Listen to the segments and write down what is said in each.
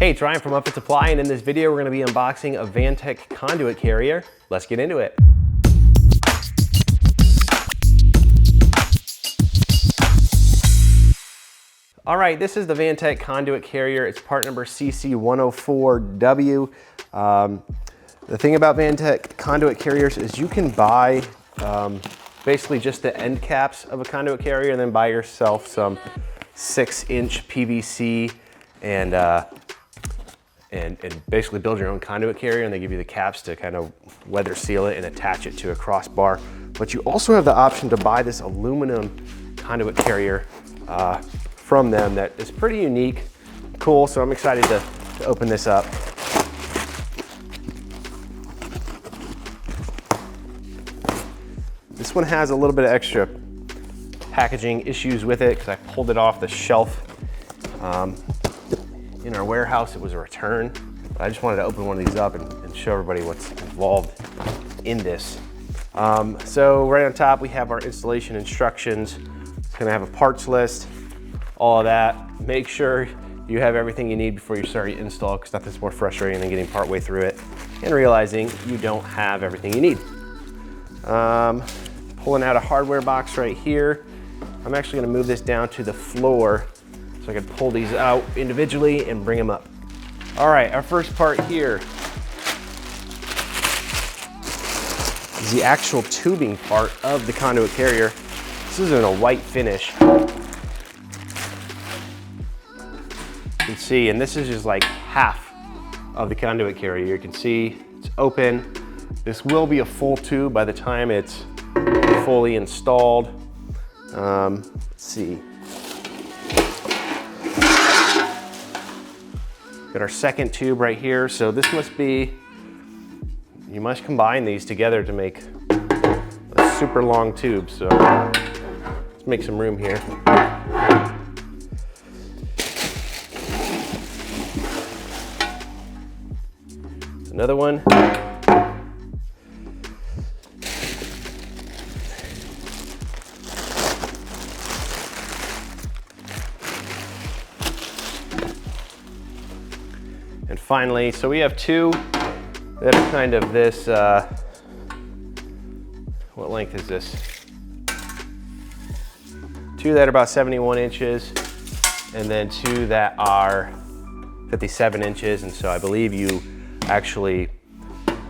Hey, it's Ryan from Upfit Supply, and in this video we're going to be unboxing a Vantech conduit carrier. Let's get into it. All right, this is the Vantech conduit carrier. It's part number CC104W. The thing about Vantech conduit carriers is you can buy basically just the end caps of a conduit carrier and then buy yourself some 6-inch PVC and basically build your own conduit carrier, and they give you the caps to kind of weather seal it and attach it to a crossbar. But you also have the option to buy this aluminum conduit carrier from them that is pretty unique, cool, so I'm excited to open this up. This one has a little bit of extra packaging issues with it because I pulled it off the shelf. In our warehouse, it was a return, but I just wanted to open one of these up and show everybody what's involved in this. So right on top, we have our installation instructions. It's gonna have a parts list, all of that. Make sure you have everything you need before you start your install, because nothing's more frustrating than getting partway through it and realizing you don't have everything you need. Pulling out a hardware box right here. I'm actually gonna move this down to the floor so I can pull these out individually and bring them up. All right, our first part here is the actual tubing part of the conduit carrier. This is in a white finish. You can see, and this is just like half of the conduit carrier. You can see it's open. This will be a full tube by the time it's fully installed. Let's see. Got our second tube right here. So this must be, you must combine these together to make a super long tube. So let's make some room here. Another one. And finally, so we have two that are kind of this, what length is this? Two that are about 71 inches, and then two that are 57 inches. And so I believe you actually,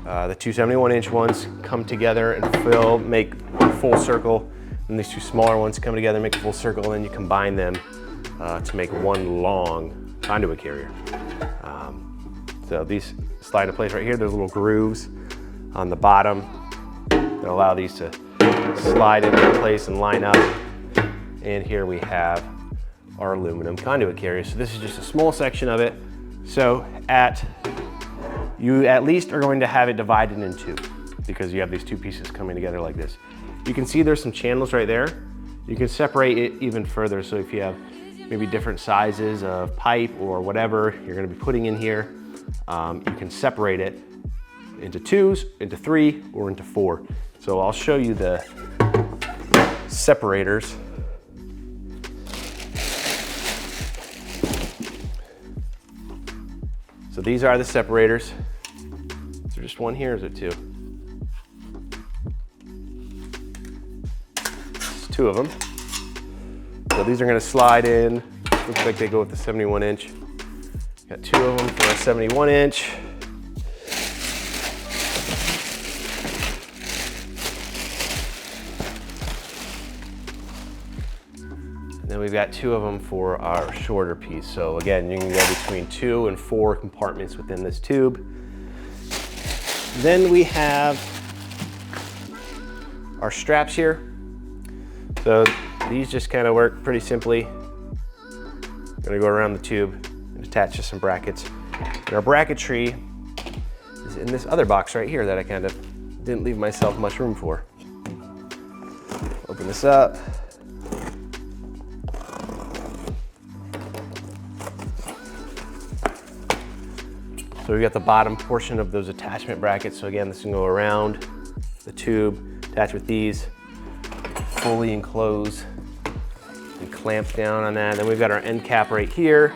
the two 71-inch ones come together and make a full circle, and these two smaller ones come together and make a full circle, and then you combine them to make one long conduit carrier. So these slide into place right here. There's little grooves on the bottom that allow these to slide into place and line up. And here we have our aluminum conduit carrier. So this is just a small section of it. So you at least are going to have it divided in two because you have these two pieces coming together like this. You can see there's some channels right there. You can separate it even further. So if you have maybe different sizes of pipe or whatever you're going to be putting in here, you can separate it into 2s, into 3, or into 4. So I'll show you the separators. So these are the separators. Is there just one here, or is it two? It's two of them. So these are going to slide in. Looks like they go with the 71-inch. Got two of them for a 71-inch. And then we've got two of them for our shorter piece. So again, you can go between 2 and 4 compartments within this tube. Then we have our straps here. So these just kind of work pretty simply. I'm gonna go around the tube and attach to some brackets. And our bracketry is in this other box right here that I kind of didn't leave myself much room for. Open this up. So we got the bottom portion of those attachment brackets. So again, this can go around the tube, attach with these, fully enclose and clamp down on that. Then we've got our end cap right here.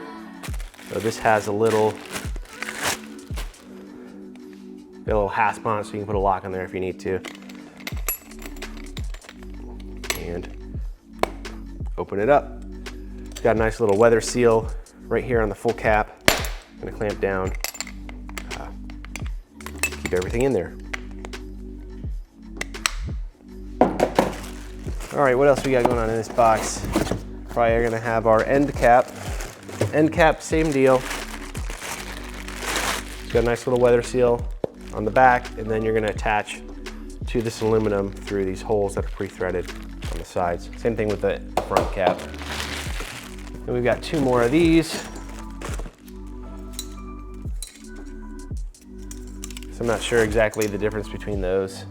So this has a little hasp on it, so you can put a lock on there if you need to. And open it up. It's got a nice little weather seal right here on the full cap. I'm gonna clamp down, keep everything in there. All right, what else we got going on in this box? Probably are gonna have our end cap. End cap, same deal. It's got a nice little weather seal on the back, and then you're gonna attach to this aluminum through these holes that are pre-threaded on the sides. Same thing with the front cap. And we've got 2 more of these. So I'm not sure exactly the difference between those.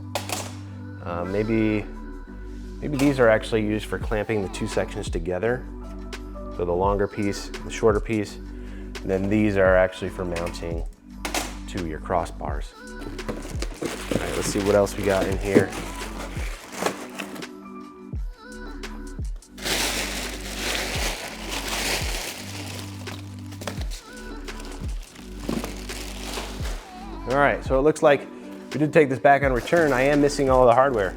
Maybe these are actually used for clamping the 2 sections together. So the longer piece, the shorter piece, and then these are actually for mounting to your crossbars. All right, let's see what else we got in here. All right, so it looks like we did take this back on return. I am missing all the hardware.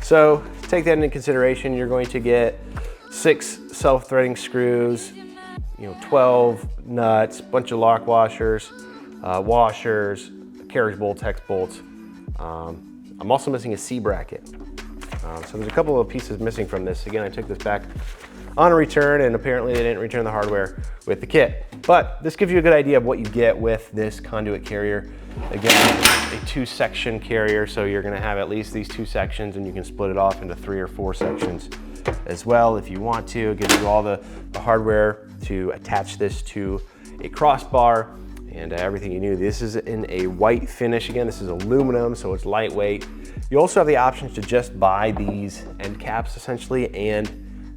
So take that into consideration. You're going to get 6 self-threading screws, 12 nuts, bunch of lock washers, washers, carriage bolts, hex bolts. I'm also missing a C bracket. So there's a couple of pieces missing from this. Again, I took this back on a return, and apparently they didn't return the hardware with the kit. But this gives you a good idea of what you get with this Conduit carrier. Again, a 2-section carrier, so you're gonna have at least these 2 sections, and you can split it off into 3 or 4 sections as well if you want to. It gives you all the hardware to attach this to a crossbar and everything you need. This is in a white finish. Again, this is aluminum, so it's lightweight. You also have the option to just buy these end caps essentially, and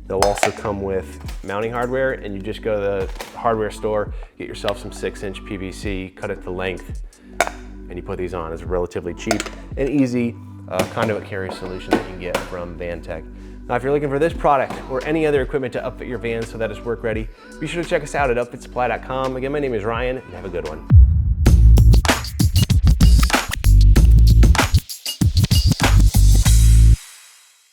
they'll also come with mounting hardware, and you just go to the hardware store, get yourself some 6-inch PVC, cut it to length, and you put these on. It's a relatively cheap and easy conduit carrier solution that you can get from Vantech. Now, if you're looking for this product or any other equipment to upfit your van so that it's work ready, be sure to check us out at upfitsupply.com. Again, my name is Ryan, and have a good one.